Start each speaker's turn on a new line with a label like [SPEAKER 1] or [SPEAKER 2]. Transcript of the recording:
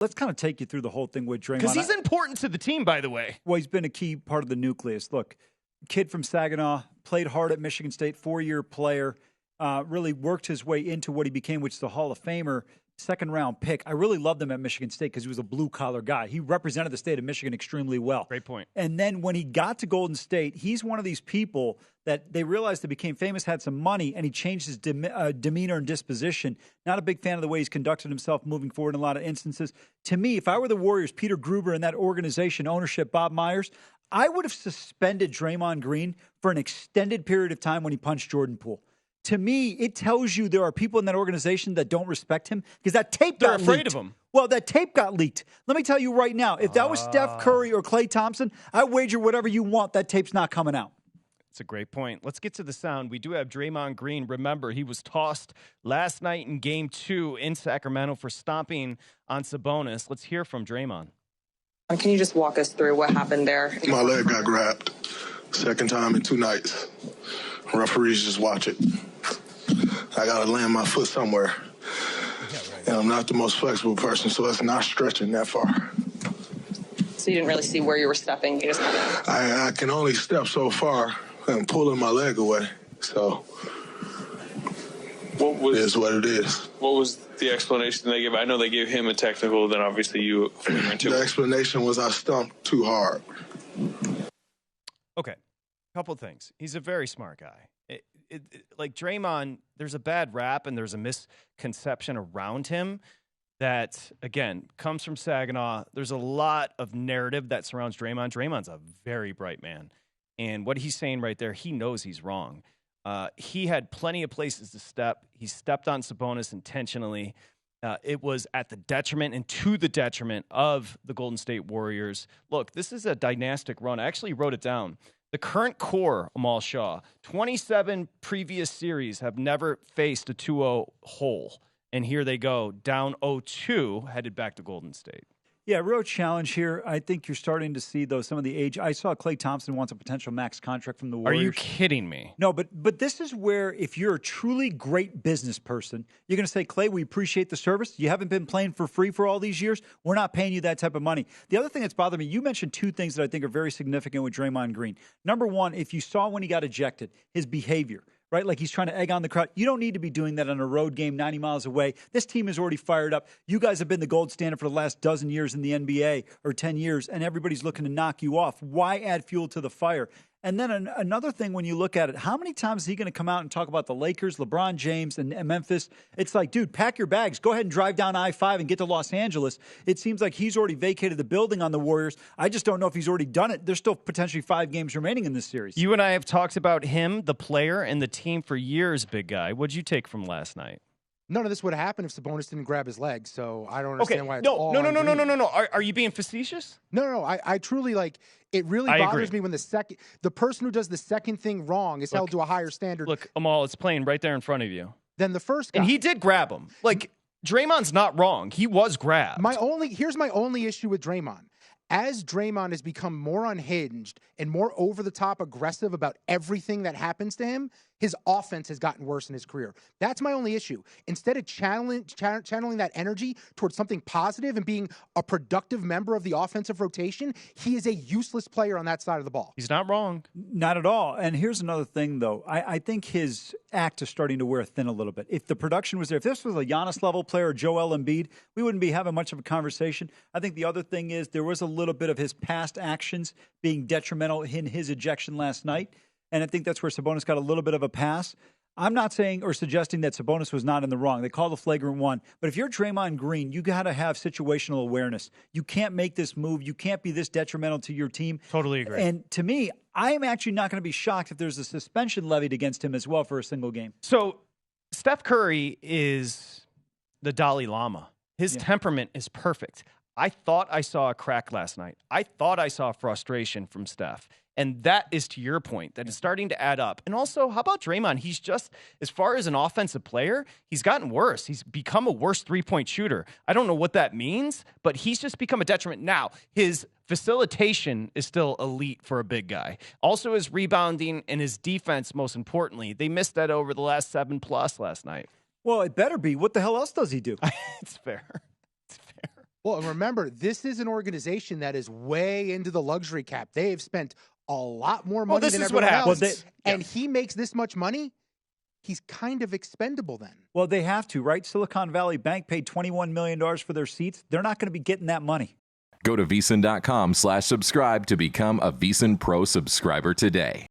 [SPEAKER 1] Let's kind of take you through the whole thing with Draymond.
[SPEAKER 2] Because he's important to the team, by the way.
[SPEAKER 1] Well, he's been a key part of the nucleus. Look, kid from Saginaw, played hard at Michigan State, 4-year player, really worked his way into what he became, which is the Hall of Famer, second-round pick. I really loved him at Michigan State because he was a blue-collar guy. He represented the state of Michigan extremely well.
[SPEAKER 2] Great point.
[SPEAKER 1] And then when he got to Golden State, he's one of these people that they realized that became famous, had some money, and he changed his demeanor and disposition. Not a big fan of the way he's conducted himself moving forward in a lot of instances. To me, if I were the Warriors, Peter Gruber and that organization, ownership, Bob Myers, I would have suspended Draymond Green for an extended period of time when he punched Jordan Poole. To me, it tells you there are people in that organization that don't respect him because that tape got leaked.
[SPEAKER 2] They're afraid of him.
[SPEAKER 1] Well, that tape got leaked. Let me tell you right now, if that was Steph Curry or Klay Thompson, I wager whatever you want, that tape's not coming out.
[SPEAKER 2] It's a great point. Let's get to the sound. We do have Draymond Green. Remember, he was tossed last night in Game 2 in Sacramento for stomping on Sabonis. Let's hear from Draymond.
[SPEAKER 3] Can you just walk us through what happened there?
[SPEAKER 4] My leg got grabbed. Second time in 2 nights. Referees just watch it. I got to land my foot somewhere. And I'm not the most flexible person, so it's not stretching that far.
[SPEAKER 3] So you didn't really see where you were stepping? You just
[SPEAKER 4] I can only step so far and pulling my leg away. So it is what it is.
[SPEAKER 5] What was the explanation they gave? I know they gave him a technical, then obviously you went into it.
[SPEAKER 4] The explanation was I stumped too hard.
[SPEAKER 2] Okay, couple things. He's a very smart guy. Like Draymond, there's a bad rap and there's a misconception around him that, again, comes from Saginaw. There's a lot of narrative that surrounds Draymond. Draymond's a very bright man. And what he's saying right there, he knows he's wrong. He had plenty of places to step. He stepped on Sabonis intentionally. It was at the detriment and to the detriment of the Golden State Warriors. Look, this is a dynastic run. I actually wrote it down. The current core, Amal Shah, 27 previous series have never faced a 2-0 hole. And here they go, down 0-2, headed back to Golden State.
[SPEAKER 1] Yeah, real challenge here. I think you're starting to see, though, some of the age. I saw Klay Thompson wants a potential max contract from the Warriors.
[SPEAKER 2] Are you kidding me?
[SPEAKER 1] No, but this is where if you're a truly great business person, you're going to say, Klay, we appreciate the service. You haven't been playing for free for all these years. We're not paying you that type of money. The other thing that's bothered me, you mentioned 2 things that I think are very significant with Draymond Green. Number one, if you saw when he got ejected, his behavior. Right? Like he's trying to egg on the crowd. You don't need to be doing that on a road game 90 miles away. This team is already fired up. You guys have been the gold standard for the last dozen years in the NBA or 10 years, and everybody's looking to knock you off. Why add fuel to the fire? And then another thing, when you look at it, how many times is he going to come out and talk about the Lakers, LeBron James, and Memphis? It's like, dude, pack your bags. Go ahead and drive down I-5 and get to Los Angeles. It seems like he's already vacated the building on the Warriors. I just don't know if he's already done it. There's still potentially 5 games remaining in this series.
[SPEAKER 2] You and I have talked about him, the player, and the team for years, big guy. What'd you take from last night?
[SPEAKER 6] None of this would have happened if Sabonis didn't grab his leg, so I don't understand why it's
[SPEAKER 2] No. Are you being facetious?
[SPEAKER 6] No. I truly, it really bothers me when the person who does the second thing wrong is held to a higher standard.
[SPEAKER 2] Look, Amal, it's playing right there in front of you.
[SPEAKER 6] Than the first guy.
[SPEAKER 2] And he did grab him. Draymond's not wrong. He was grabbed.
[SPEAKER 6] Here's my only issue with Draymond. As Draymond has become more unhinged and more over-the-top aggressive about everything that happens to him, his offense has gotten worse in his career. That's my only issue. Instead of channeling that energy towards something positive and being a productive member of the offensive rotation, he is a useless player on that side of the ball.
[SPEAKER 2] He's not wrong.
[SPEAKER 1] Not at all. And here's another thing, though. I think his act is starting to wear thin a little bit. If the production was there, if this was a Giannis-level player or Joel Embiid, we wouldn't be having much of a conversation. I think the other thing is there was a little bit of his past actions being detrimental in his ejection last night. And I think that's where Sabonis got a little bit of a pass. I'm not saying or suggesting that Sabonis was not in the wrong. They call the flagrant one. But if you're Draymond Green, you got to have situational awareness. You can't make this move. You can't be this detrimental to your team.
[SPEAKER 2] Totally agree.
[SPEAKER 1] And to me, I am actually not going to be shocked if there's a suspension levied against him as well for a single game.
[SPEAKER 2] So Steph Curry is the Dalai Lama. His temperament is perfect. I thought I saw a crack last night. I thought I saw frustration from Steph. And that is to your point, that it's starting to add up. And also, how about Draymond? He's just, as far as an offensive player, he's gotten worse. He's become a worse three-point shooter. I don't know what that means, but he's just become a detriment. Now, his facilitation is still elite for a big guy. Also, his rebounding and his defense, most importantly. They missed that over the last 7+ last night.
[SPEAKER 1] Well, it better be. What the hell else does he do?
[SPEAKER 2] It's fair. It's fair.
[SPEAKER 6] Well, and remember, this is an organization that is way into the luxury cap. They have spent a lot more money
[SPEAKER 2] this
[SPEAKER 6] than
[SPEAKER 2] is what
[SPEAKER 6] everyone else.
[SPEAKER 2] happens.
[SPEAKER 6] And he makes this much money, he's kind of expendable then.
[SPEAKER 1] Well, they have to, right? Silicon Valley Bank paid $21 million for their seats. They're not going to be getting that money.
[SPEAKER 7] Go to VSiN.com/subscribe to become a VSiN Pro subscriber today.